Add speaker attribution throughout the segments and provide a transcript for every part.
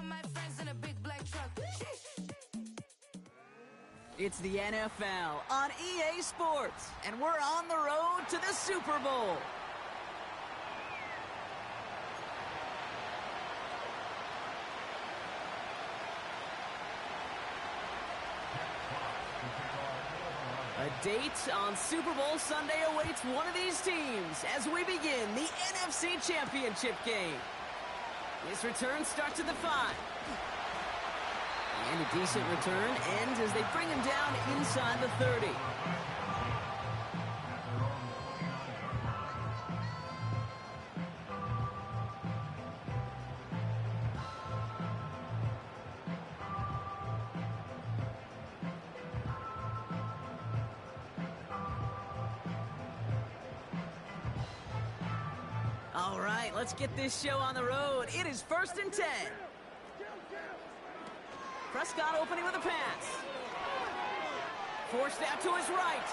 Speaker 1: my friends in a big black truck.
Speaker 2: It's the NFL on EA Sports, and we're on the road to the Super Bowl. A date on Super Bowl Sunday awaits one of these teams as we begin the NFC Championship game. This return starts at the 5. And a decent return ends as they bring him down inside the 30. All right, let's get this show on the road. It is 1st and 10. Prescott opening with a pass. Forced out to his right.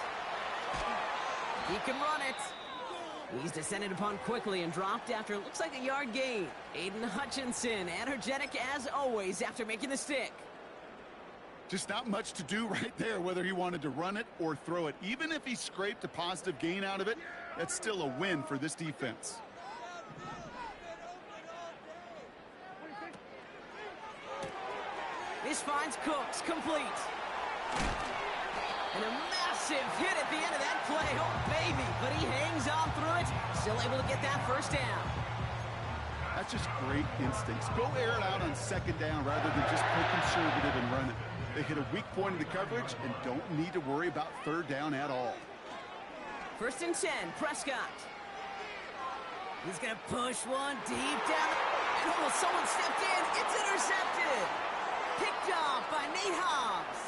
Speaker 2: He can run it. He's descended upon quickly and dropped after it looks like a yard gain. Aiden Hutchinson, energetic as always after making the stick.
Speaker 3: Just not much to do right there, whether he wanted to run it or throw it. Even if he scraped a positive gain out of it, that's still a win for this defense.
Speaker 2: This finds Cooks, complete. And a massive hit at the end of that play. Oh, baby. But he hangs on through it. Still able to get that first down.
Speaker 3: That's just great instincts. Go air it out on 2nd down rather than just play conservative and run it. They hit a weak point in the coverage and don't need to worry about 3rd down at all.
Speaker 2: 1st and 10, Prescott. He's going to push one deep down. And almost someone stepped in. It's intercepted. Picked off by Nate Hobbs.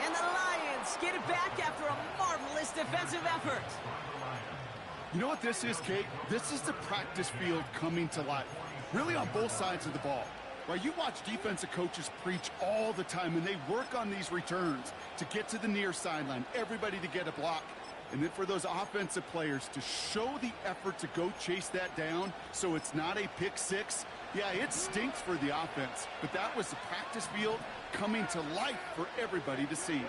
Speaker 2: And the Lions get it back after a marvelous defensive effort.
Speaker 3: You know what this is, Kate? This is the practice field coming to life. Really on both sides of the ball. Right, you watch defensive coaches preach all the time, and they work on these returns to get to the near sideline, everybody to get a block. And then for those offensive players to show the effort to go chase that down so it's not a pick six. Yeah, it stinks for the offense, but that was the practice field coming to life for everybody to see.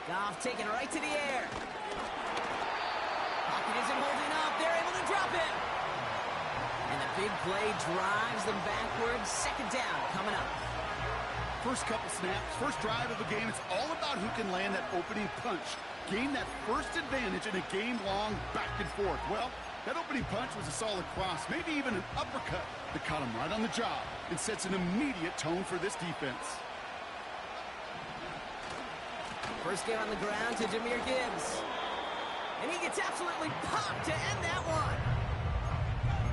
Speaker 2: Goff taking it right to the air. Pocket isn't holding up. They're able to drop it. And the big play drives them backwards. 2nd down coming up.
Speaker 3: First couple snaps, first drive of the game, it's all about who can land that opening punch. Gain that first advantage in a game-long back and forth. Well, that opening punch was a solid cross, maybe even an uppercut that caught him right on the job and sets an immediate tone for this defense.
Speaker 2: First get on the ground to Jahmyr Gibbs. And he gets absolutely popped to end that one.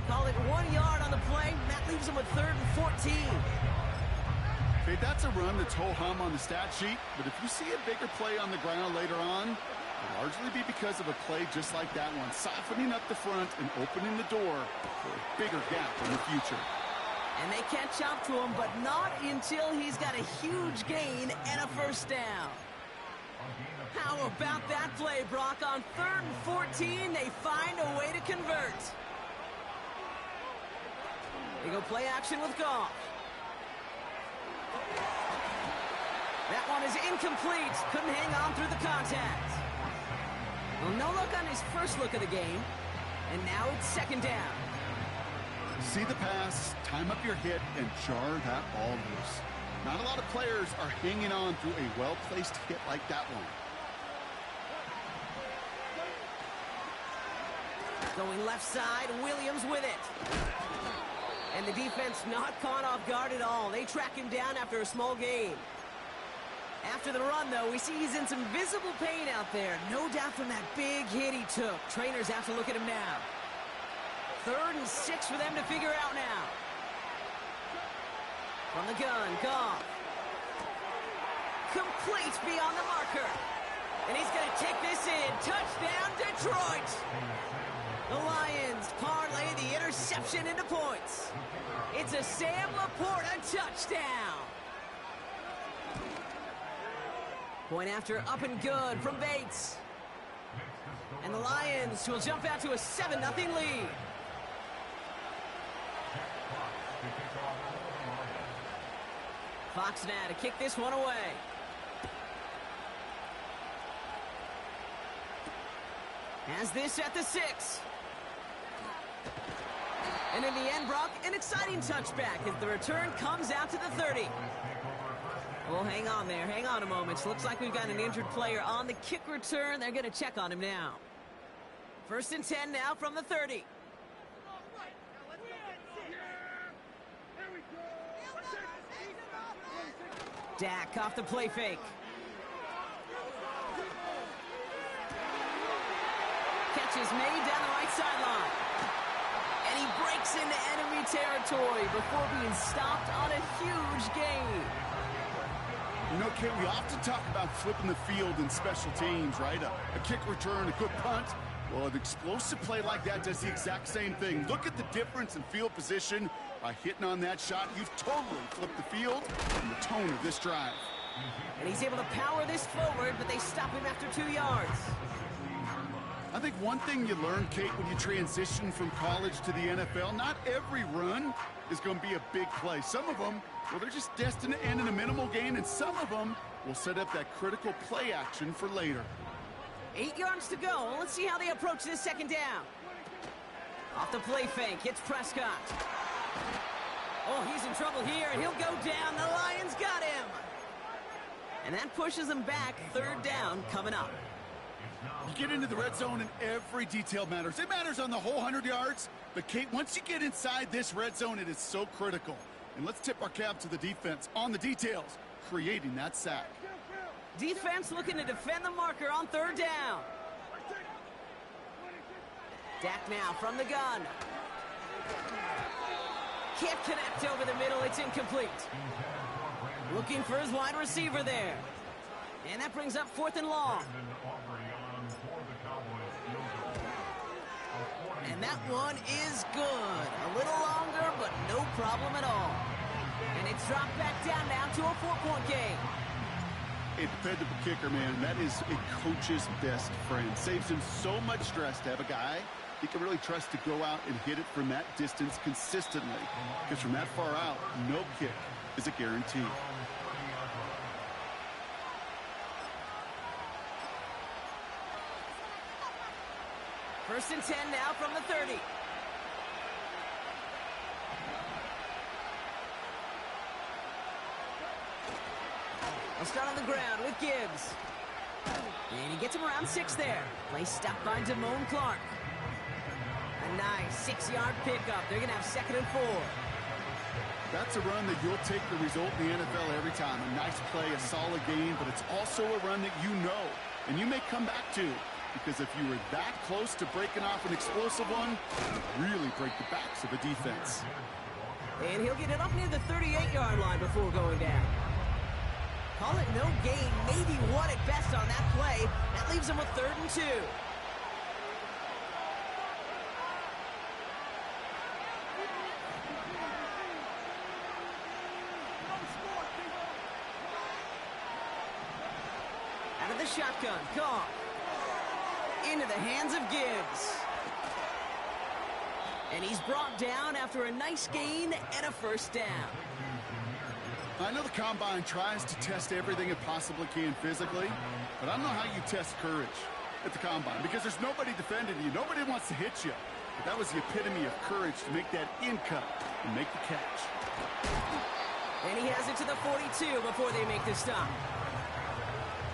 Speaker 2: Call it 1 yard on the play. That leaves him with 3rd and 14.
Speaker 3: Okay, that's a run that's ho-hum on the stat sheet, but if you see a bigger play on the ground later on, it'll largely be because of a play just like that one, softening up the front and opening the door for a bigger gap in the future.
Speaker 2: And they catch up to him, but not until he's got a huge gain and a first down. How about that play, Brock? On 3rd and 14, they find a way to convert. They go play action with Goff. That one is incomplete. Couldn't hang on through the contact. Well, no look on his first look of the game. And now it's 2nd down.
Speaker 3: See the pass, time up your hit, and jar that ball loose. Not a lot of players are hanging on through a well-placed hit like that one.
Speaker 2: Going left side, Williams with it. And the defense not caught off guard at all. They track him down after a small gain. After the run, though, we see he's in some visible pain out there. No doubt from that big hit he took. Trainers have to look at him now. 3rd and 6 for them to figure out now. From the gun, Goff. Complete beyond the marker. And he's going to take this in. Touchdown, Detroit. The Lions parlay the interception into points. It's a Sam Laporta touchdown. Point after up and good from Bates. And the Lions will jump out to a 7-0 lead. Fox now to kick this one away. Has this at the 6. And in the end, Brock, an exciting touchback as the return comes out to the 30. Well, hang on there. Hang on a moment. Looks like we've got an injured player on the kick return. They're going to check on him now. 1st and 10 now from the 30. Dak off the play fake. Catch is made down the right sideline. And he breaks into enemy territory before being stopped on a huge gain.
Speaker 3: You know, Kate, we often talk about flipping the field in special teams, right? A kick return, a good punt. Well, an explosive play like that does the exact same thing. Look at the difference in field position. By hitting on that shot, you've totally flipped the field and the tone of this drive.
Speaker 2: And he's able to power this forward, but they stop him after 2 yards.
Speaker 3: I think one thing you learn, Kate, when you transition from college to the NFL, not every run is going to be a big play. Some of them, well, they're just destined to end in a minimal gain, and some of them will set up that critical play action for later.
Speaker 2: 8 yards to go. Let's see how they approach this 2nd down. Off the play fake, hits Prescott. Oh, he's in trouble here, and he'll go down. The Lions got him. And that pushes them back. 3rd down coming up.
Speaker 3: You get into the red zone and every detail matters. It matters on the whole 100 yards. But, Kate, once you get inside this red zone, it is so critical. And let's tip our cap to the defense on the details, creating that sack.
Speaker 2: Defense looking to defend the marker on 3rd down. Dak now from the gun. Can't connect over the middle. It's incomplete. Looking for his wide receiver there. And that brings up 4th and long. And that one is good. A little longer, but no problem at all. And it's dropped back down now to a 4-point game.
Speaker 3: A dependable kicker, man, that is a coach's best friend. Saves him so much stress to have a guy he can really trust to go out and hit it from that distance consistently. Because from that far out, no kick is a guarantee.
Speaker 2: First and 10 now from the 30. They'll start on the ground with Gibbs. And he gets him around 6 there. Play stopped by Damone Clark. A nice 6-yard pickup. They're going to have 2nd and 4.
Speaker 3: That's a run that you'll take the result in the NFL every time. A nice play, a solid game, but it's also a run that you know and you may come back to. Because if you were that close to breaking off an explosive one, you really break the backs of a defense.
Speaker 2: And he'll get it up near the 38-yard line before going down. Call it no gain, maybe one at best on that play. That leaves him with 3rd and 2. Out of the shotgun, Goff. Into the hands of Gibbs. And he's brought down after a nice gain and a 1st down.
Speaker 3: I know the Combine tries to test everything it possibly can physically, but I don't know how you test courage at the Combine because there's nobody defending you. Nobody wants to hit you. But that was the epitome of courage to make that in-cut and make the catch.
Speaker 2: And he has it to the 42 before they make the stop.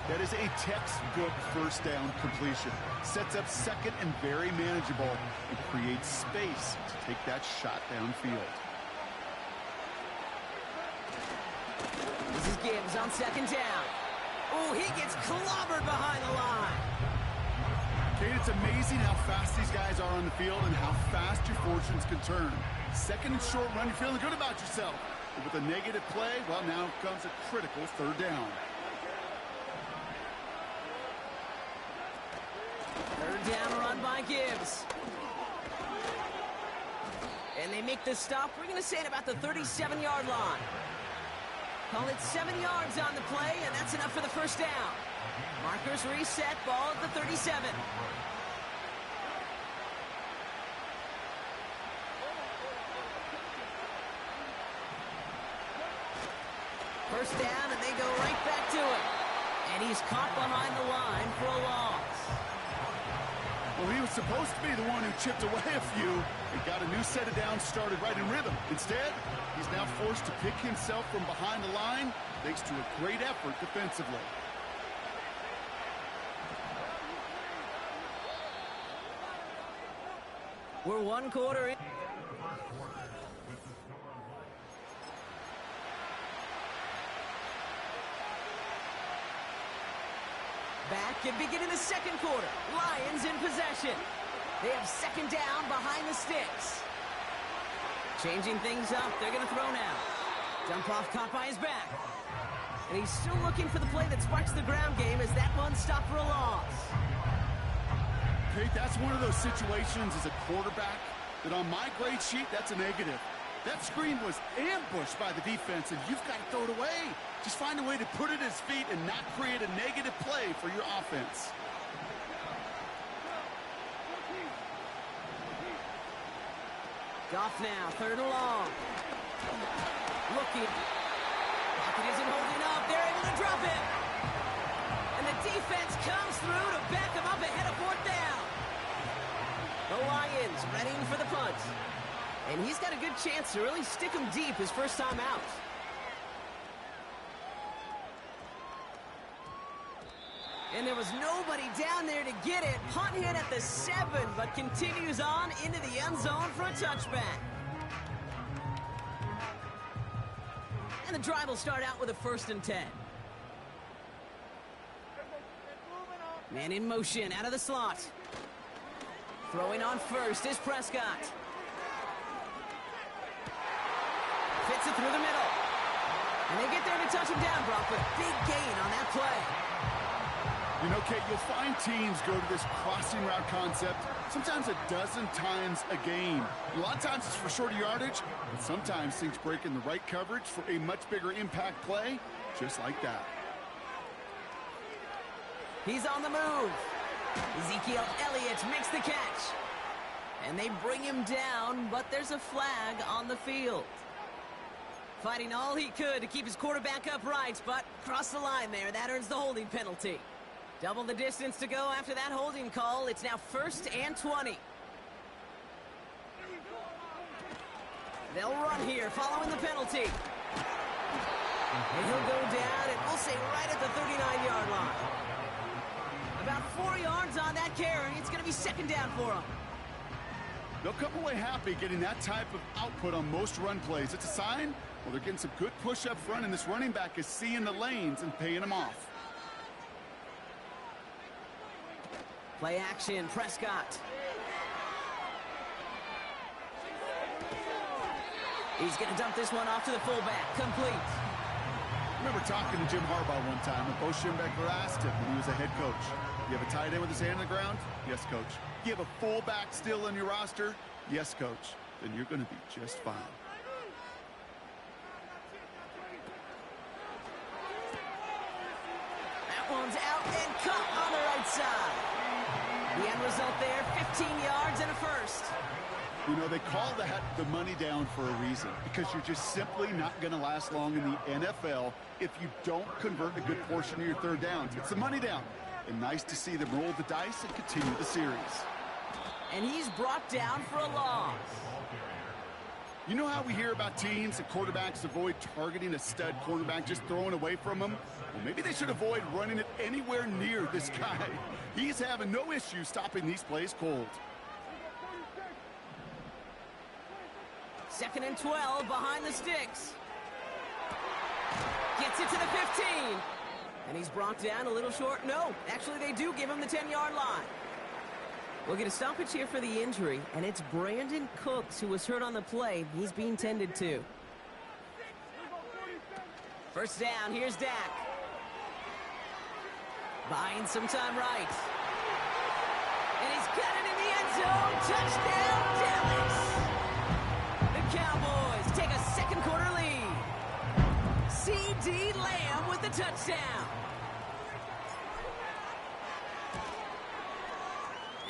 Speaker 3: That is a textbook 1st down completion. Sets up 2nd and very manageable and creates space to take that shot downfield.
Speaker 2: This is Gibbs on 2nd down. Oh, he gets clobbered behind the line.
Speaker 3: Kate, it's amazing how fast these guys are on the field and how fast your fortunes can turn. 2nd and short run, you're feeling good about yourself. But with a negative play, well, now comes a critical 3rd down.
Speaker 2: 3rd down run by Gibbs. And they make the stop. We're going to say at about the 37-yard line. Call it 7 yards on the play, and that's enough for the 1st down. Markers reset, ball at the 37. First down, and they go right back to it. And he's caught behind the line for a loss.
Speaker 3: Well, he was supposed to be the one who chipped away a few and got a new set of downs started right in rhythm. Instead, he's now forced to pick himself from behind the line thanks to a great effort defensively.
Speaker 2: We're one quarter in. Back and beginning the second quarter. Lions in possession. They have second down behind the sticks. Changing things up. They're going to throw now. Dump off caught by his back. And he's still looking for the play that sparks the ground game as that one stopped for a loss.
Speaker 3: Kate, that's one of those situations as a quarterback that on my grade sheet, that's a negative. That screen was ambushed by the defense, and you've got to throw it away. Just find a way to put it at his feet and not create a negative play for your offense.
Speaker 2: Goff now, third and long. Looking. Pocket isn't holding up. They're able to drop it. And the defense comes through to back them up ahead of fourth down. The Lions ready for the punt. And he's got a good chance to really stick him deep his first time out. And there was nobody down there to get it. Punt hit at the 7, but continues on into the end zone for a touchback. And the drive will start out with a 1st and 10. Man in motion out of the slot. Throwing on first is Prescott. Fits it through the middle. And they get there to touch him down, Brock, but big gain on that play.
Speaker 3: You know, Kate, you'll find teams go to this crossing route concept sometimes a dozen times a game. A lot of times it's for shorter yardage, but sometimes things break in the right coverage for a much bigger impact play, just like that.
Speaker 2: He's on the move. Ezekiel Elliott makes the catch. And they bring him down, but there's a flag on the field. Fighting all he could to keep his quarterback upright, but crossed the line there. That earns the holding penalty. Double the distance to go after that holding call. It's now 1st and 20. They'll run here following the penalty. And he'll go down, and we'll say right at the 39-yard line. About 4 yards on that carry. It's going to be 2nd down for him.
Speaker 3: They'll come away happy getting that type of output on most run plays. It's a sign, well, they're getting some good push up front, and this running back is seeing the lanes and paying them off. Play action, Prescott. He's going to dump this one off to the fullback. Complete. I remember talking to Jim Harbaugh one time, and Bo Schembechler asked him when he was a head coach, you have a tight end with his hand on the ground? Yes, coach. You have a fullback still on your roster? Yes, coach. Then you're going to be just fine. That one's out and cut on the right side. The end result there, 15 yards and a 1st. You know, they call that the money down for a reason, because you're just simply not going to last long in the NFL if you don't convert a good portion of your 3rd downs. It's the money down. And nice to see them roll the dice and continue the series. And he's brought down for a loss. You know how we hear about teams and quarterbacks avoid targeting a stud cornerback, just throwing away from him? Well, maybe they should avoid running it anywhere near this guy. He's having no issue stopping these plays cold. 2nd and 12 behind the sticks. Gets it to the 15. And he's brought down a little short. No, actually they do give him the 10-yard line. We'll get a stoppage here for the injury, and it's Brandon Cooks who was hurt on the play. He's being tended to. 1st down, here's Dak. Buying some time right. And he's got it in the end zone. Touchdown, Dallas. The Cowboys take a 2nd quarter lead. C.D. Lamb with the touchdown.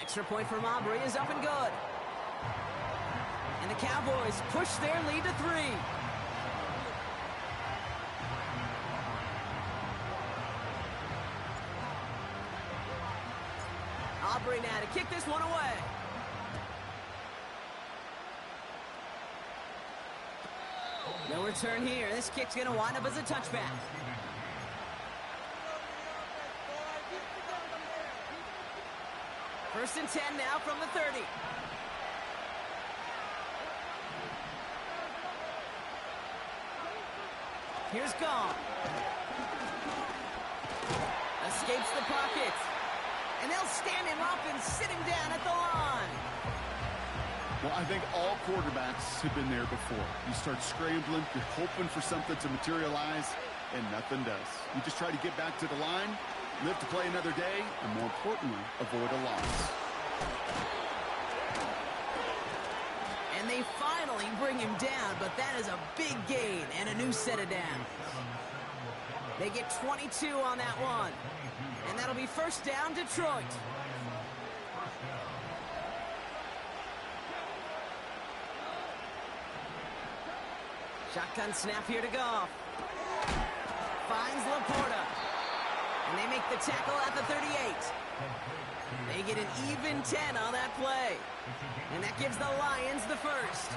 Speaker 3: Extra point from Aubrey is up and good. And the Cowboys push their lead to 3.
Speaker 2: recovery now to kick this one away. No return here. This kick's going to wind up as a touchback. First and 10 now from the 30. Here's Goff. Escapes the pocket. And they'll stand him up and sit him down at the line.
Speaker 3: Well, I think all quarterbacks have been there before. You start scrambling, you're hoping for something to materialize, and nothing does. You just try to get back to the line, live to play another day, and more importantly, avoid a loss.
Speaker 2: And they finally bring him down, but that is a big gain and a new set of downs. They get 22 on that one. And that'll be first down, Detroit. Shotgun snap here to Goff. Finds Laporta. And they make the tackle at the 38. They get an even 10 on that play. And that gives the Lions the first.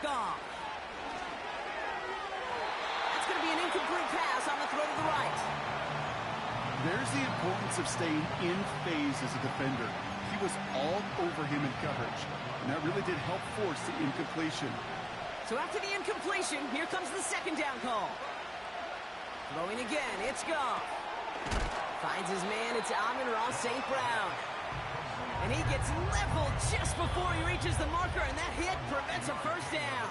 Speaker 2: Goff. That's going to be an incomplete pass on the throw to the right.
Speaker 3: There's the importance of staying in phase as a defender. He was all over him in coverage, and that really did help force the incompletion.
Speaker 2: So after the incompletion, here comes the second down call. Throwing again, it's Goff. Finds his man, it's Amon-Ra St. Brown. And he gets leveled just before he reaches the marker, and that hit prevents a first down.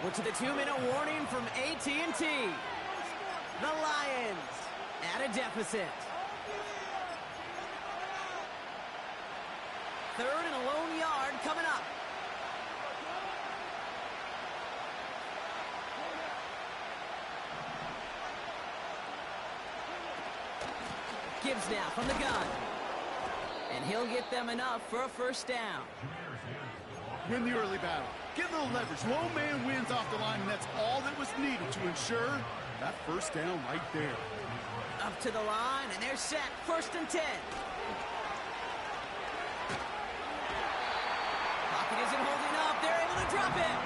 Speaker 2: We're to the 2-minute warning from AT&T. The Lions at a deficit. Third and a lone yard coming up. Gibbs now from the gun. And he'll get them enough for a first down.
Speaker 3: Win the early battle. Get a little leverage. Low man wins off the line, and that's all that was needed to ensure that first down right there.
Speaker 2: Up to the line, and they're set. First and 10. Pocket isn't holding up. They're able to drop it.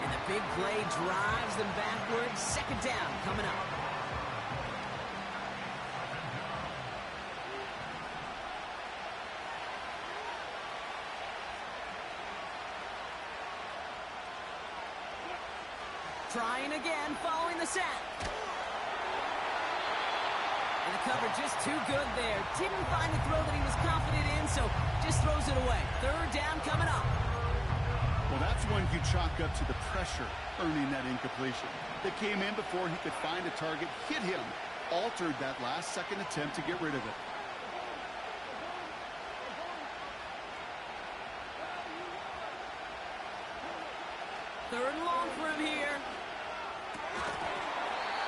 Speaker 2: And the big play drives them backwards. Second down coming up. Trying again, following the sack. And the cover just too good there. Didn't find the throw that he was confident in, so just throws it away. Third down coming up.
Speaker 3: Well, that's one you chalk up to the pressure earning that incompletion. They came in before he could find a target, hit him, altered that last-second attempt to get rid of it.
Speaker 2: Third and long for him here.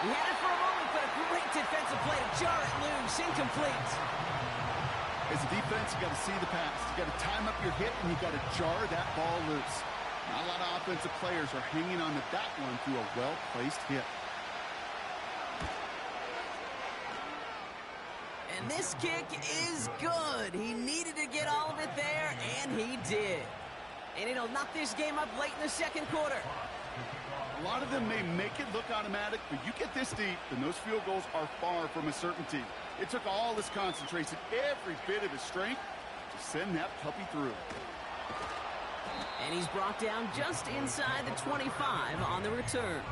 Speaker 2: He had it for a moment, but a great defensive play to jar it loose. Incomplete.
Speaker 3: As a defense, you got to see the pass. You got to time up your hit, and you got to jar that ball loose. Not a lot of offensive players are hanging on to that one through a well-placed hit.
Speaker 2: And this kick is good. He needed to get all of it there, and he did. And it'll knock this game up late in the second quarter.
Speaker 3: A lot of them may make it look automatic, but you get this deep, and those field goals are far from a certainty. It took all his concentration, every bit of his strength, to send that puppy through.
Speaker 2: And he's brought down just inside the 25 on the return.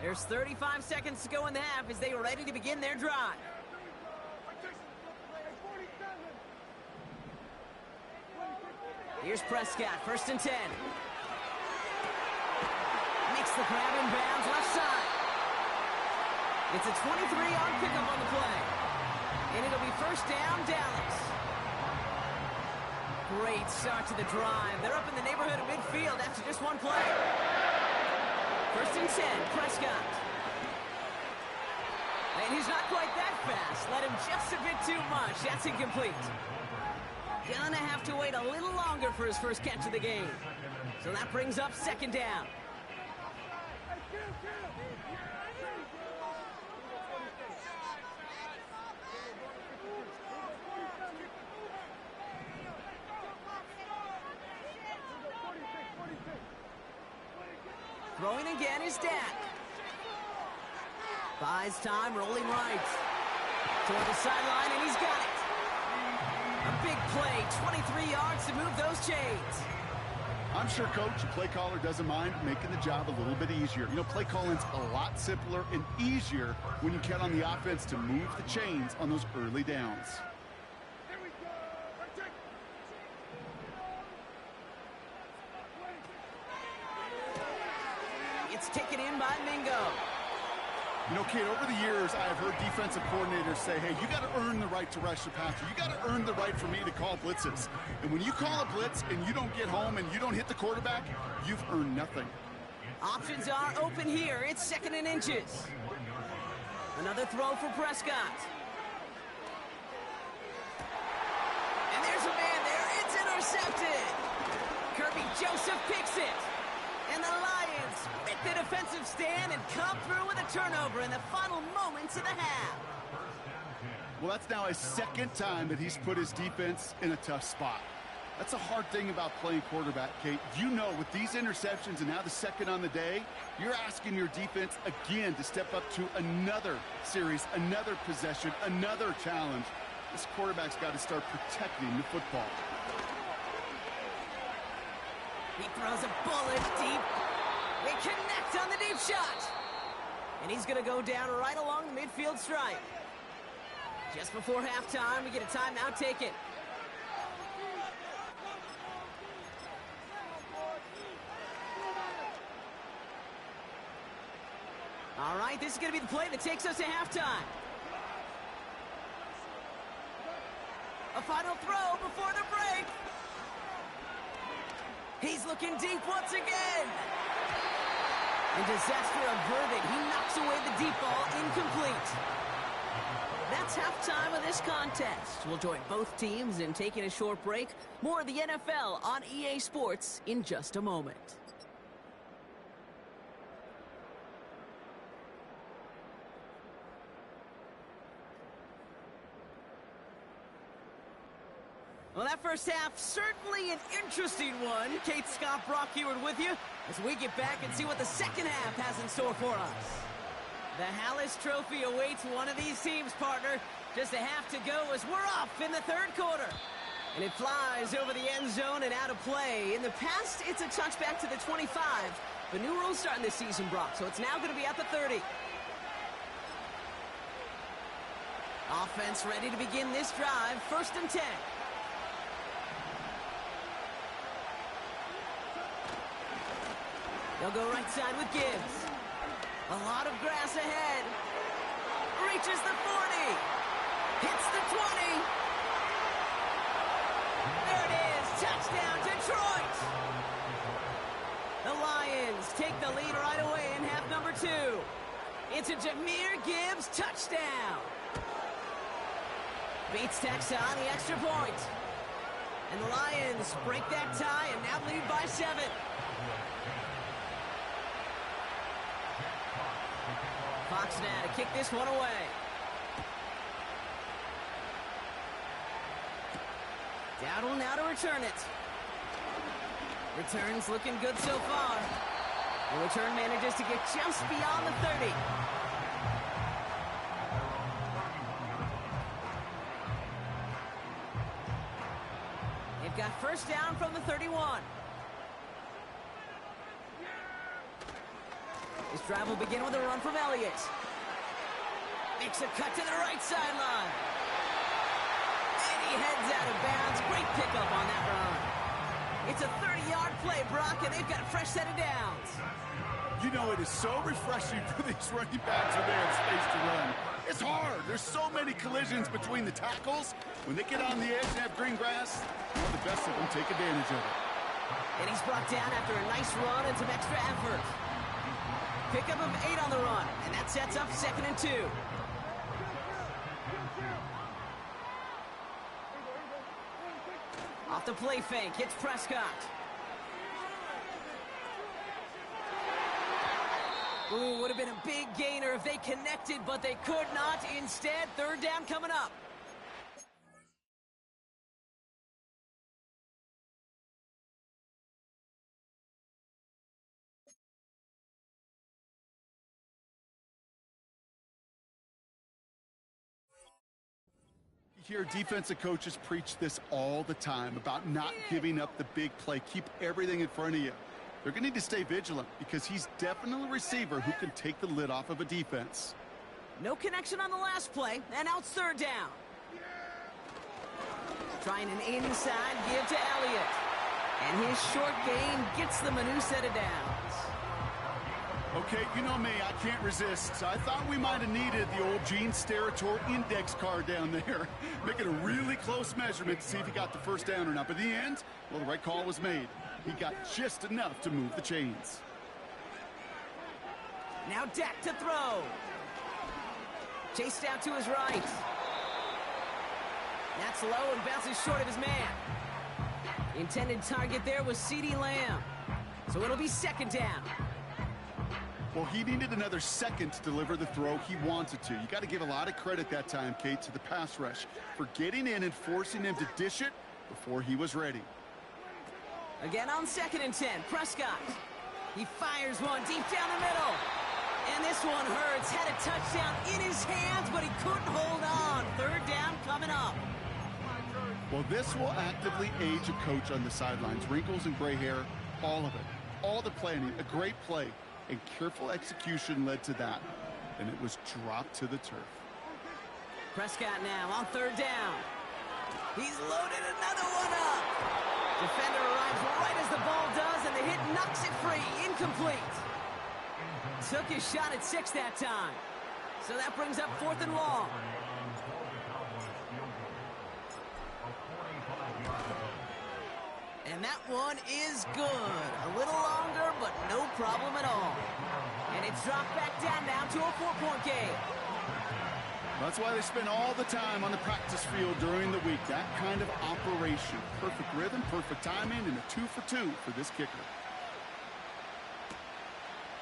Speaker 2: There's 35 seconds to go in the half as they are ready to begin their drive. Here's Prescott, first and 10. Makes the grab in bounds, left side. It's a 23-yard pickup on the play. And it'll be first down, Dallas. Great start to the drive. They're up in the neighborhood of midfield after just one play. First and 10, Prescott. And he's not quite that fast. Let him just a bit too much. That's incomplete. Gonna have to wait a little longer for his first catch of the game. So that brings up second down. Throwing again is Dak. Buys time, rolling right. Toward the sideline, and he's got it. A big play, 23 yards to move those chains.
Speaker 3: I'm sure, Coach, the play caller doesn't mind making the job a little bit easier. You know, play calling's a lot simpler and easier when you count on the offense to move the chains on those early downs.
Speaker 2: It's taken in by Mingo.
Speaker 3: You know, Kate, over the years, I have heard defensive coordinators say, hey, you got to earn the right to rush the passer. You got to earn the right for me to call blitzes. And when you call a blitz and you don't get home and you don't hit the quarterback, you've earned nothing.
Speaker 2: Options are open here. It's second and inches. Another throw for Prescott. And there's a man there. It's intercepted. Kirby Joseph picks it. And the Lions with the defensive stand and come through with a turnover in the final moments of the half.
Speaker 3: Well, that's now his second time that he's put his defense in a tough spot. That's a hard thing about playing quarterback, Kate. You know, with these interceptions and now the second on the day, you're asking your defense again to step up to another series, another possession, another challenge. This quarterback's got to start protecting the football.
Speaker 2: He throws a bullet deep. They connect on the deep shot. And he's going to go down right along the midfield stripe. Just before halftime, we get a timeout taken. All right, this is going to be the play that takes us to halftime. A final throw before the break. He's looking deep once again. And disaster averted. He knocks away the deep ball, incomplete. That's halftime of this contest. We'll join both teams in taking a short break. More of the NFL on EA Sports in just a moment. Well, that first half, certainly an interesting one. Kate Scott, Brock Heward with you as we get back and see what the second half has in store for us. The Hallis Trophy awaits one of these teams, partner. Just a half to go as we're off in the third quarter. And it flies over the end zone and out of play. In the past, it's a touchback to the 25. The new rules starting this season, Brock, so it's now going to be at the 30. Offense ready to begin this drive. First and 10. They'll go right side with Gibbs. A lot of grass ahead. Reaches the 40. Hits the 20. There it is. Touchdown, Detroit. The Lions take the lead right away in half number 2. It's a Jahmyr Gibbs touchdown. Beats Texas on the extra point. And the Lions break that tie and now lead by 7. Fox now to kick this one away. Dowdle now to return it. Returns looking good so far. The return manages to get just beyond the 30. They've got first down from the 31. This drive will begin with a run from Elliott. Makes a cut to the right sideline. And he heads out of bounds. Great pickup on that run. It's a 30-yard play, Brock, and they've got a fresh set of downs.
Speaker 3: You know, it is so refreshing for these running backs when they have space to run. It's hard. There's so many collisions between the tackles. When they get on the edge and have green grass, the best of them take advantage of it.
Speaker 2: And he's brought down after a nice run and some extra effort. Pickup of 8 on the run, and that sets up 2nd and 2. Off the play fake, hits Prescott. Ooh, would have been a big gainer if they connected, but they could not. Instead, 3rd down coming up.
Speaker 3: You hear defensive coaches preach this all the time about not giving up the big play. Keep everything in front of you. They're going to need to stay vigilant because he's definitely a receiver who can take the lid off of a defense.
Speaker 2: No connection on the last play, and out 3rd down. Trying an inside give to Elliott. And his short gain gets them a new set of downs.
Speaker 3: Okay, you know me, I can't resist. I thought we might have needed the old Gene Steratore index card down there. Making a really close measurement to see if he got the 1st down or not. But in the end, well, the right call was made. He got just enough to move the chains.
Speaker 2: Now Dak to throw. Chased out to his right. That's low and bounces short of his man. Intended target there was CeeDee Lamb. So it'll be 2nd down.
Speaker 3: Well, he needed another second to deliver the throw he wanted to. You got to give a lot of credit that time, Kate, to the pass rush for getting in and forcing him to dish it before he was ready.
Speaker 2: Again on 2nd and 10, Prescott. He fires one deep down the middle. And this one hurts. Had a touchdown in his hands, but he couldn't hold on. 3rd down coming up.
Speaker 3: Well, this will actively age a coach on the sidelines. Wrinkles and gray hair, all of it. All the planning, a great play, and careful execution led to that. And it was dropped to the turf.
Speaker 2: Prescott now on 3rd down. He's loaded another one up. Defender arrives right as the ball does, and the hit knocks it free. Incomplete. Took his shot at 6 that time. So that brings up 4th and long. And that one is good. A little longer, but no problem at all. And it's dropped back down now to a 4-point game.
Speaker 3: That's why they spend all the time on the practice field during the week. That kind of operation. Perfect rhythm, perfect timing, and a 2 for 2 for this kicker.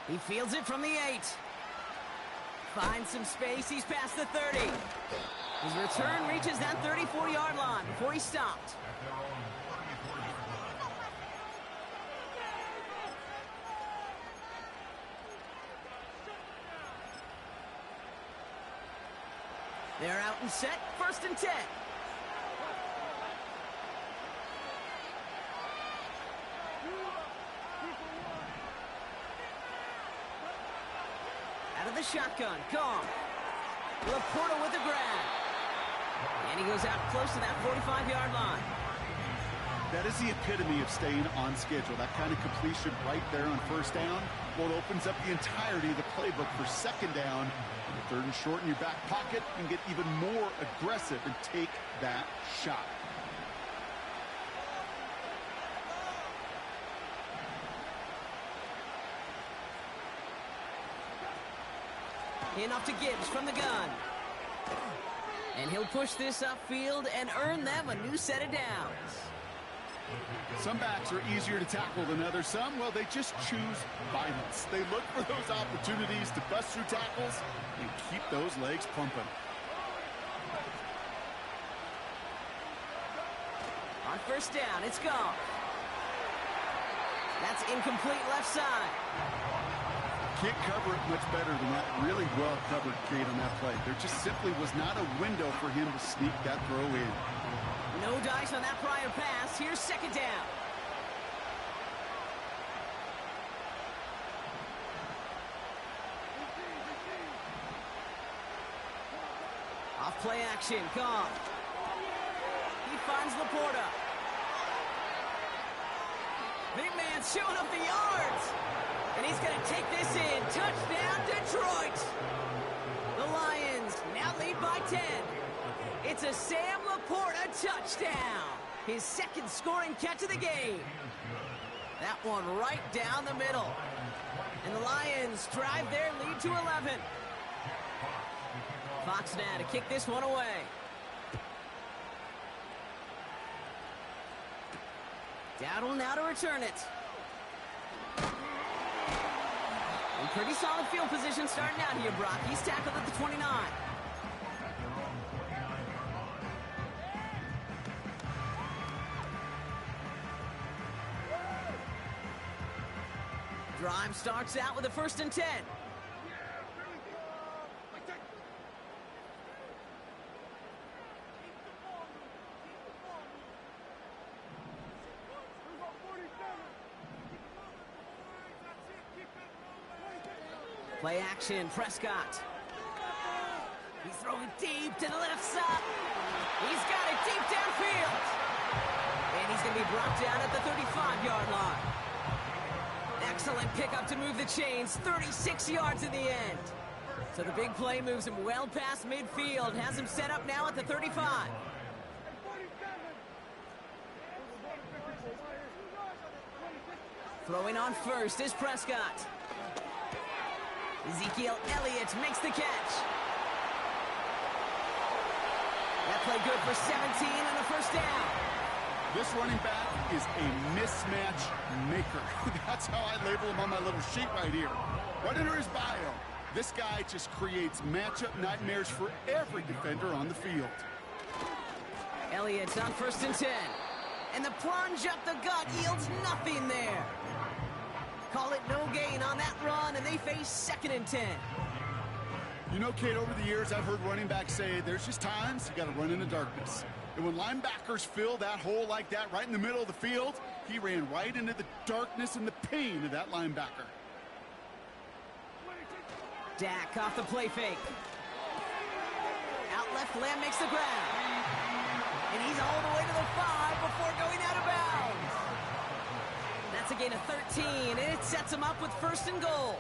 Speaker 2: He fields it from the 8. Finds some space. He's past the 30. His return reaches that 34-yard line before he stopped. They're out and set. 1st and 10. Out of the shotgun. Gone. Laporta with the grab. And he goes out close to that 45-yard line.
Speaker 3: That is the epitome of staying on schedule. That kind of completion right there on 1st down. Well, it opens up the entirety of the playbook for 2nd down. And 3rd and short in your back pocket, and get even more aggressive and take that shot.
Speaker 2: In off to Gibbs from the gun. And he'll push this upfield and earn them a new set of downs.
Speaker 3: Some backs are easier to tackle than others. Some, well, they just choose violence. They look for those opportunities to bust through tackles and keep those legs pumping.
Speaker 2: On 1st down, it's gone. That's incomplete left side.
Speaker 3: Can't cover it much better than that. Really well covered, Kate, on that play. There just simply was not a window for him to sneak that throw in.
Speaker 2: No dice on that prior pass. Here's 2nd down. Off play action. Gone. He finds Laporta. Big man showing up the yards. And he's going to take this in. Touchdown, Detroit. The Lions now lead by 10. It's a Sam Laporta touchdown. His 2nd scoring catch of the game. That one right down the middle. And the Lions drive their lead to 11. Fox now to kick this one away. Dowdle now to return it. In pretty solid field position starting out here, Brock. He's tackled at the 29. Drive starts out with a 1st and 10. Play action, Prescott. He's throwing deep to the left side. He's got it deep downfield. And he's going to be brought down at the 35-yard line. Excellent pickup to move the chains. 36 yards in the end. So the big play moves him well past midfield. Has him set up now at the 35. Throwing on first is Prescott. Ezekiel Elliott makes the catch. That play good for 17 and a 1st down.
Speaker 3: This running back is a mismatch maker. That's how I label him on my little sheet right here. Right under his bio. This guy just creates matchup nightmares for every defender on the field.
Speaker 2: Elliott's on 1st and 10. And the plunge up the gut yields nothing there. Call it no gain on that run, and they face 2nd and 10.
Speaker 3: You know, Kate, over the years, I've heard running backs say there's just times you got to run in the darkness. And when linebackers fill that hole like that right in the middle of the field, he ran right into the darkness and the pain of that linebacker.
Speaker 2: Dak off the play fake. Out left, Lamb makes the grab. And he's all the way to the 5 before going out of bounds. That's a gain of 13, and it sets him up with 1st and goal.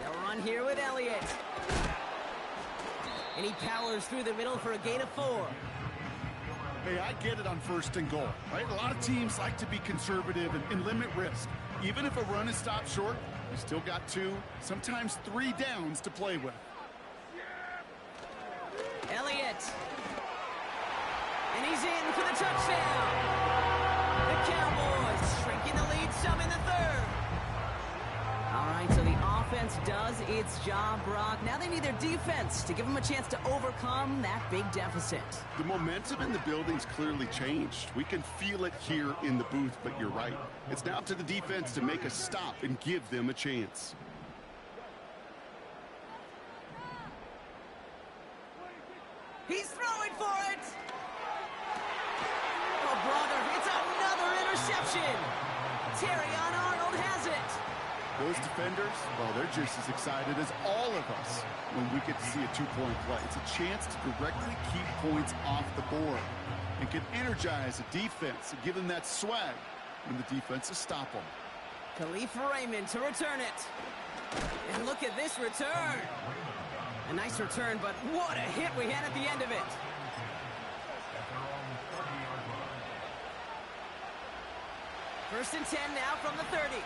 Speaker 2: They'll run here with Elliott. And he powers through the middle for a gain of 4.
Speaker 3: Hey, I get it on 1st and goal, right? A lot of teams like to be conservative and limit risk. Even if a run is stopped short, you still got 2, sometimes 3 downs to play with.
Speaker 2: Elliott. And he's in for the touchdown. The Cowboys shrinking the lead some in the 3rd. All right, so the offense does its job, Brock. Now they need their defense to give them a chance to overcome that big deficit.
Speaker 3: The momentum in the building's clearly changed. We can feel it here in the booth, but you're right. It's now up to the defense to make a stop and give them a chance.
Speaker 2: He's throwing for it. Oh, brother, it's another interception. Terrion Arnold has it.
Speaker 3: Those defenders, well, they're just as excited as all of us when we get to see a 2-point play. It's a chance to directly keep points off the board and can energize a defense and give them that swag when the defenses stop them.
Speaker 2: Khalif Raymond to return it. And look at this return. A nice return, but what a hit we had at the end of it. First and 10 now from the 30.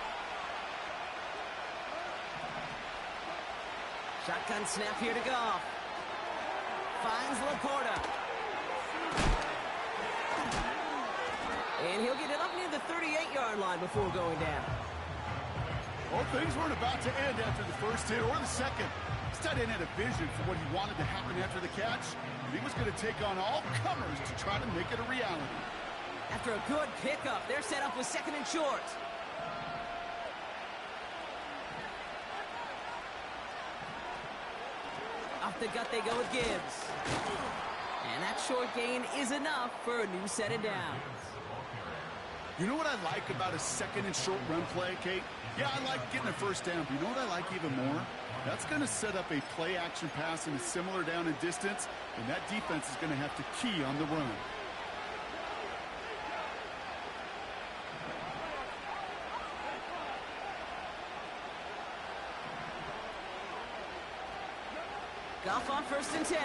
Speaker 2: Shotgun snap here to Goff. Finds Laporta. And he'll get it up near the 38-yard line before going down.
Speaker 3: Well, things weren't about to end after the first hit or the second. Stidham had a vision for what he wanted to happen after the catch. He was going to take on all comers to try to make it a reality.
Speaker 2: After a good pickup, they're set up with 2nd and short. Off the gut they go with Gibbs. And that short gain is enough for a new set of downs.
Speaker 3: You know what I like about a 2nd and short run play, Kate? Yeah, I like getting a 1st down, but you know what I like even more? That's going to set up a play-action pass in a similar down and distance, and that defense is going to have to key on the run.
Speaker 2: Goff on 1st and 10.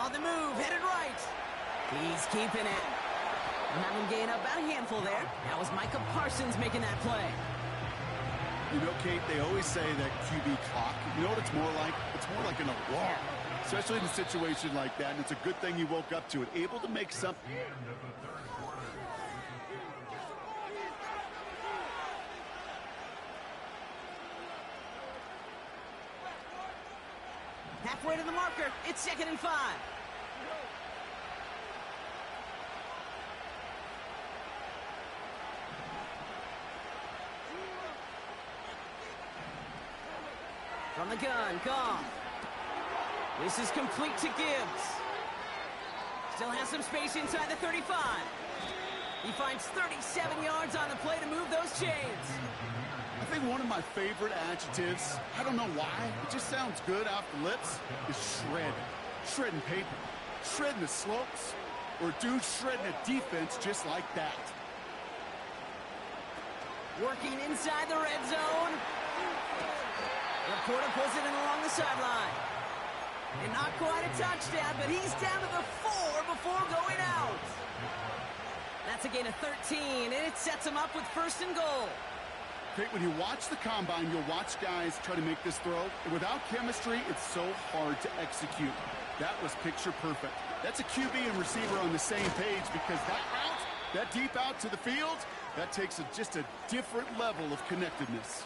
Speaker 2: On the move, headed right. He's keeping it. And having gained about a handful there. That was Micah Parsons making that play.
Speaker 3: You know, Kate, they always say that QB clock. You know what it's more like? It's more like an alarm, especially in a situation like that. And it's a good thing you woke up to it, able to make something.
Speaker 2: Halfway to the marker. It's 2nd and 5. From the gun, Goff. This is complete to Gibbs. Still has some space inside the 35. He finds 37 yards on the play to move those chains.
Speaker 3: I think one of my favorite adjectives, I don't know why, it just sounds good off the lips, is shred. Shredding paper. Shredding the slopes. Or dude shredding a defense just like that.
Speaker 2: Working inside the red zone. Laporta pulls it in along the sideline. And not quite a touchdown, but he's down to the 4 before going out. That's a gain of 13, and it sets him up with 1st and goal.
Speaker 3: Kate, when you watch the combine, you'll watch guys try to make this throw. And without chemistry, it's so hard to execute. That was picture perfect. That's a QB and receiver on the same page because that route, that deep out to the field, that takes just a different level of connectedness.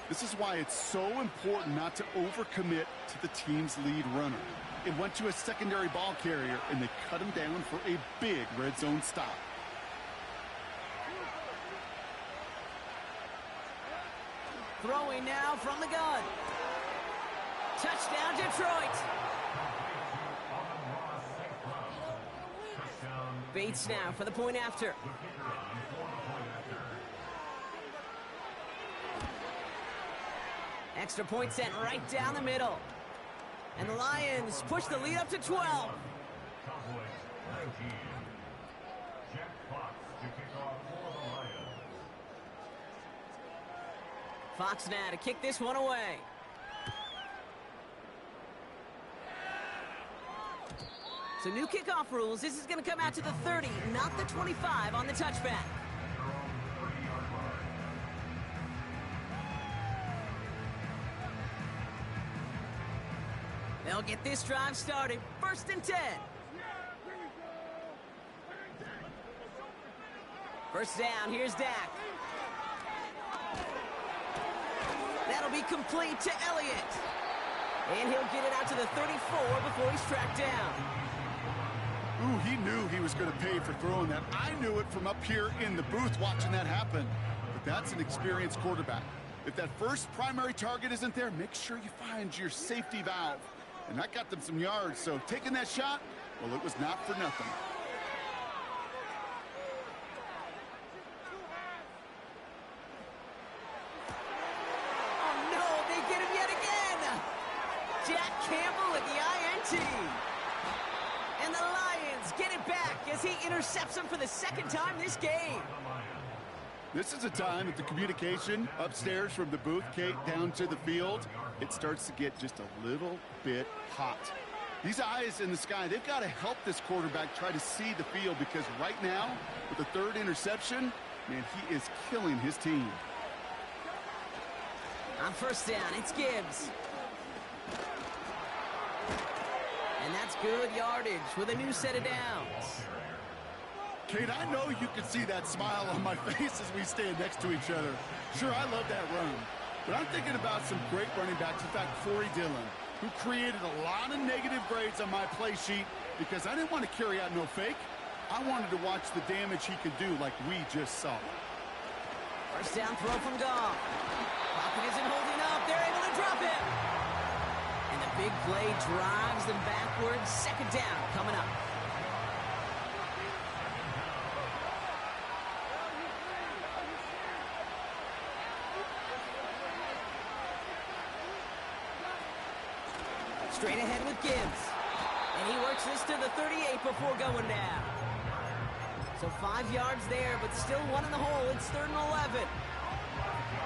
Speaker 3: This is why it's so important not to overcommit to the team's lead runner. It went to a secondary ball carrier, and they cut him down for a big red zone stop.
Speaker 2: Throwing now from the gun. Touchdown, Detroit. Bates now for the point after. Extra point sent right down the middle. And the Lions push the lead up to 12. Fox now to kick this one away. So new kickoff rules. This is going to come out to the 30, not the 25 on the touchback. They'll get this drive started. 1st and 10. First down, here's Dak. That'll be complete to Elliott. And he'll get it out to the 34 before he's tracked down.
Speaker 3: Ooh, he knew he was going to pay for throwing that. I knew it from up here in the booth watching that happen. But that's an experienced quarterback. If that first primary target isn't there, make sure you find your safety valve. And that got them some yards, so taking that shot, well, it was not for nothing.
Speaker 2: Oh, no, they get him yet again. Jack Campbell at the INT. And the Lions get it back as he intercepts him for the 2nd time this game.
Speaker 3: This is a time that the communication upstairs from the booth, Kate, down to the field, it starts to get just a little bit hot. These eyes in the sky, they've got to help this quarterback try to see the field because right now, with the 3rd interception, man, he is killing his team.
Speaker 2: On 1st down, it's Gibbs. And that's good yardage with a new set of downs.
Speaker 3: Kate, I know you can see that smile on my face as we stand next to each other. Sure, I love that run. But I'm thinking about some great running backs. In fact, Corey Dillon, who created a lot of negative grades on my play sheet because I didn't want to carry out no fake. I wanted to watch the damage he could do like we just saw.
Speaker 2: First down throw from Goff. Pocket isn't holding up. They're able to drop it. And the big play drives them backwards. 2nd down coming up. Straight ahead with Gibbs. And he works this to the 38 before going down. So 5 yards there, but still one in the hole. It's 3rd and 11.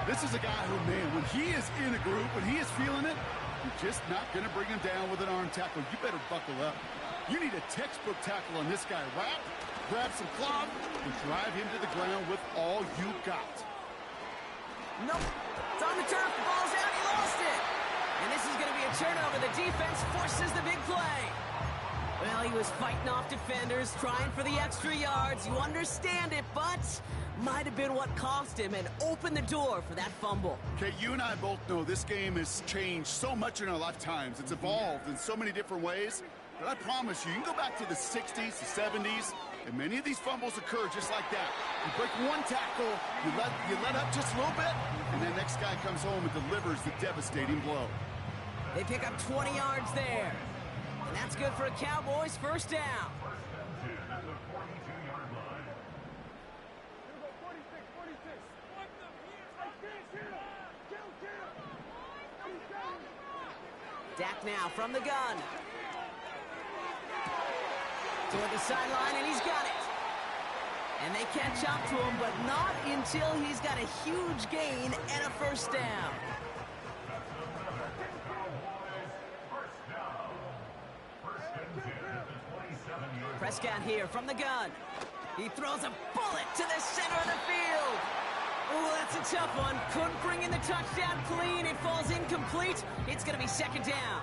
Speaker 3: This is a guy who, man, when he is in a group, when he is feeling it, you're just not going to bring him down with an arm tackle. You better buckle up. You need a textbook tackle on this guy. Wrap, grab some cloth, and drive him to the ground with all you got.
Speaker 2: Nope. It's on the turf. The ball's out. He lost it. And this is going to be a turnover. The defense forces the big play. Well, he was fighting off defenders, trying for the extra yards. You understand it, but might have been what cost him and opened the door for that fumble.
Speaker 3: Okay, you and I both know this game has changed so much in our lifetimes. It's evolved in so many different ways. But I promise you, you can go back to the 60s, the 70s, and many of these fumbles occur just like that. You break one tackle, you let up just a little bit, and the next guy comes home and delivers the devastating blow.
Speaker 2: They pick up 20 yards there. And that's good for a Cowboys first down. Dak now from the gun. Toward the sideline, and he's got it. And they catch up to him, but not until he's got a huge gain and a first down. Prescott here from the gun. He throws a bullet to the center of the field. Oh, that's a tough one. Couldn't bring in the touchdown clean. It falls incomplete. It's going to be second down.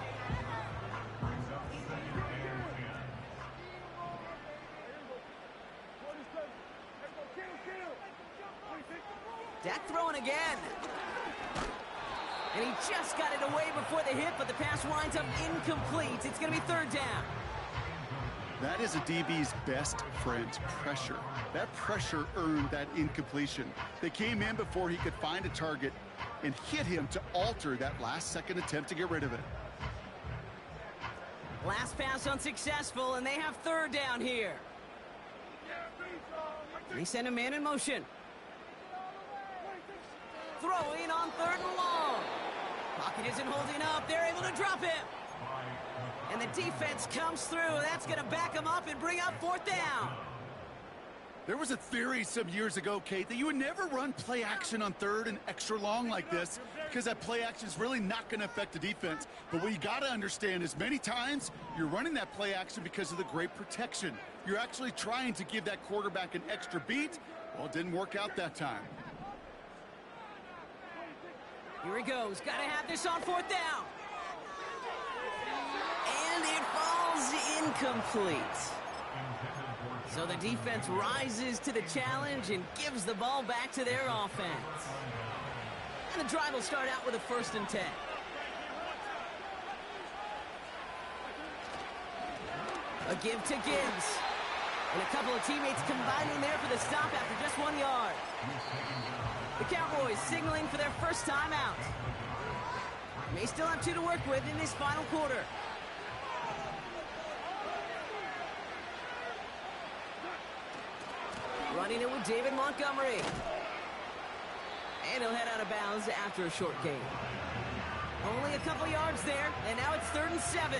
Speaker 2: Dak throwing again. And he just got it away before the hit, but the pass winds up incomplete. It's going to be third down.
Speaker 3: That is a DB's best friend, pressure. That pressure earned that incompletion. They came in before he could find a target and hit him to alter that last-second attempt to get rid of it.
Speaker 2: Last pass unsuccessful, and they have third down here. They send a man in motion. Throwing on third and long. Pocket isn't holding up. They're able to drop him. And the defense comes through. That's going to back him up and bring up fourth down.
Speaker 3: There was a theory some years ago, Kate, that you would never run play action on third and extra long like this because that play action is really not going to affect the defense. But what you got to understand is many times you're running that play action because of the great protection. You're actually trying to give that quarterback an extra beat. Well, it didn't work out that time.
Speaker 2: Here he goes. Got to have this on fourth down. And it falls incomplete. So the defense rises to the challenge and gives the ball back to their offense. And the drive will start out with a 1st and 10. A give to Gibbs. And a couple of teammates combining there for the stop after just 1 yard. The Cowboys signaling for their first time out. May still have 2 to work with in this final quarter. Running it with David Montgomery. And he'll head out of bounds after a short gain. Only a couple yards there, and now it's 3rd and 7.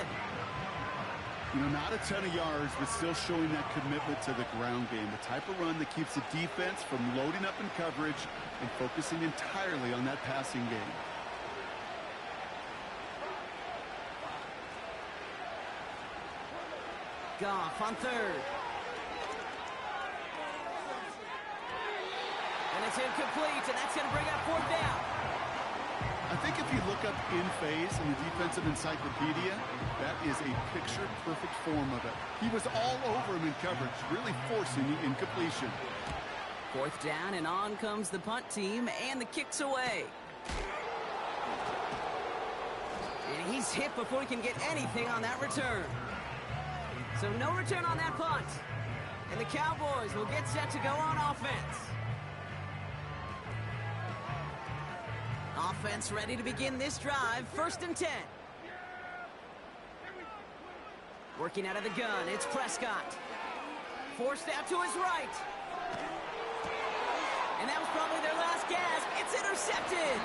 Speaker 3: You know, not a ton of yards, but still showing that commitment to the ground game. The type of run that keeps the defense from loading up in coverage and focusing entirely on that passing game.
Speaker 2: Goff on third. And it's incomplete, and that's going to bring up fourth down.
Speaker 3: I think if you look up in phase in the defensive encyclopedia, that is a picture-perfect form of it. He was all over him in coverage, really forcing the incompletion.
Speaker 2: Fourth down, and on comes the punt team, and the kick's away. And he's hit before he can get anything on that return. So no return on that punt. And the Cowboys will get set to go on offense. Offense ready to begin this drive. 1st and 10. Working out of the gun, it's Prescott. Forced out to his right. And that was probably their last gasp. It's intercepted.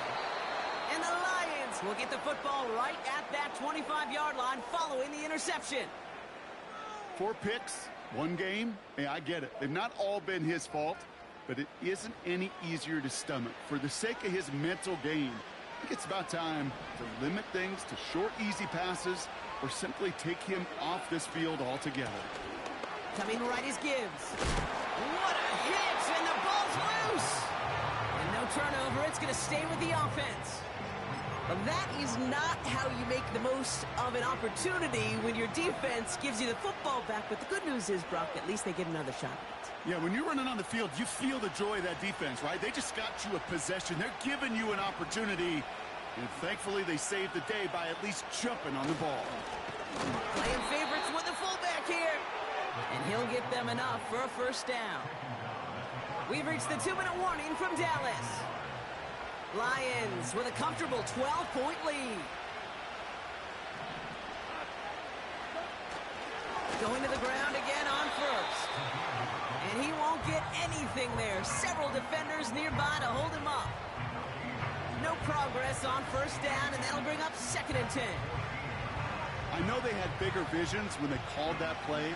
Speaker 2: And the Lions will get the football right at that 25-yard line following the interception.
Speaker 3: 4 picks, 1 game. Hey, I get it. They've not all been his fault, but it isn't any easier to stomach. For the sake of his mental game, I think it's about time to limit things to short, easy passes or simply take him off this field altogether.
Speaker 2: Coming right is Gibbs. What a hit, and the ball's loose. And no turnover, it's going to stay with the offense. But that is not how you make the most of an opportunity when your defense gives you the football back. But the good news is, Brock, at least they get another shot at it.
Speaker 3: Yeah, when you're running on the field, you feel the joy of that defense, right? They just got you a possession. They're giving you an opportunity. And thankfully, they saved the day by at least jumping on the ball.
Speaker 2: Playing favorites with the fullback here. And he'll get them enough for a first down. We've reached the 2-minute warning from Dallas. Lions with a comfortable 12-point lead. Going to the ground again on first. And he won't get anything there. Several defenders nearby to hold him up. No progress on first down, and that'll bring up 2nd and 10.
Speaker 3: I know they had bigger visions when they called that play.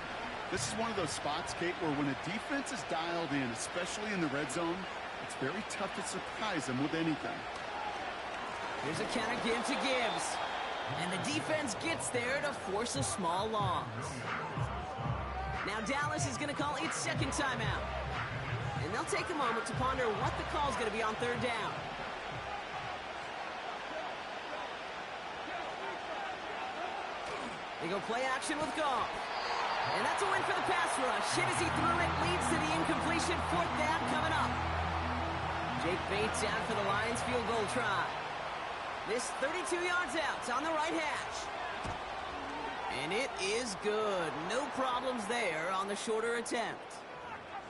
Speaker 3: This is one of those spots, Kate, where when a defense is dialed in, especially in the red zone, it's very tough to surprise them with anything.
Speaker 2: Here's a counter give to Gibbs. And the defense gets there to force a small loss. Now Dallas is going to call its 2nd timeout. And they'll take a moment to ponder what the call is going to be on 3rd down. They go play action with Goff. And that's a win for the pass rush. Hit as he threw it, leads to the incompletion. 4th down coming up. Jake Bates out for the Lions field goal try. This 32 yards out on the right hash. And it is good. No problems there on the shorter attempt.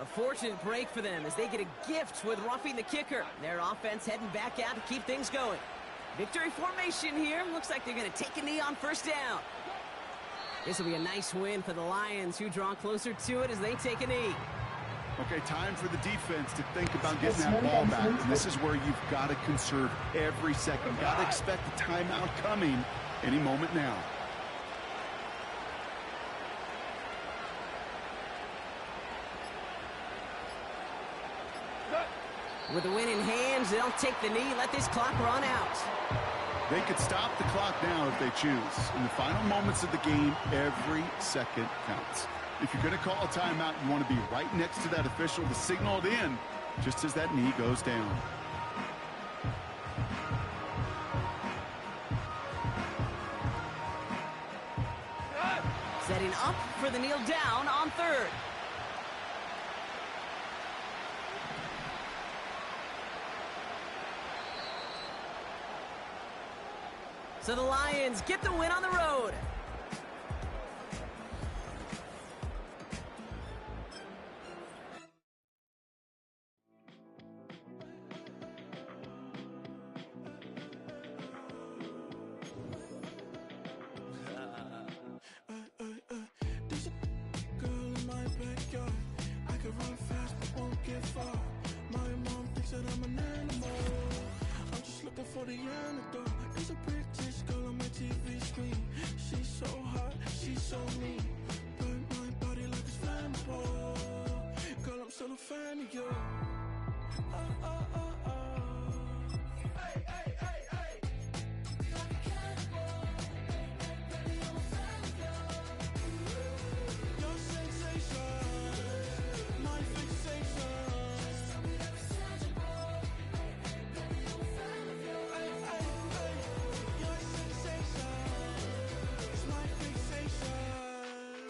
Speaker 2: A fortunate break for them as they get a gift with roughing the kicker. Their offense heading back out to keep things going. Victory formation here. Looks like they're going to take a knee on first down. This will be a nice win for the Lions, who draw closer to it as they take a knee.
Speaker 3: Okay, time for the defense to think about getting that ball back. And this is where you've got to conserve every second. Got to expect the timeout coming any moment now.
Speaker 2: With the win in hands, they'll take the knee, let this clock run out.
Speaker 3: They could stop the clock now if they choose. In the final moments of the game, every second counts. If you're going to call a timeout, you want to be right next to that official to signal it in just as that knee goes down.
Speaker 2: Setting up for the kneel down on 3rd. So the Lions get the win on the road.
Speaker 4: There's a girl in my backyard. I can run fast but won't get far. My mom thinks that I'm an animal. I'm just looking for the antidote. There's a British girl on my TV screen. She's so hot, she's so mean. Burn my body like it's flammable. Girl, I'm still a fan of you. Oh, oh, oh, oh. Hey, hey, hey, hey. Like a cannibal. Baby, I'm a fan of you. Your sensation, my fixation. Tell me that it's tangible. Baby, I'm a fan of you. Hey, hey, hey. Your sensation is my fixation.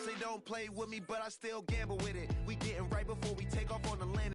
Speaker 5: Say don't play with me, but I still gamble with it. We getting right before we take off on the land.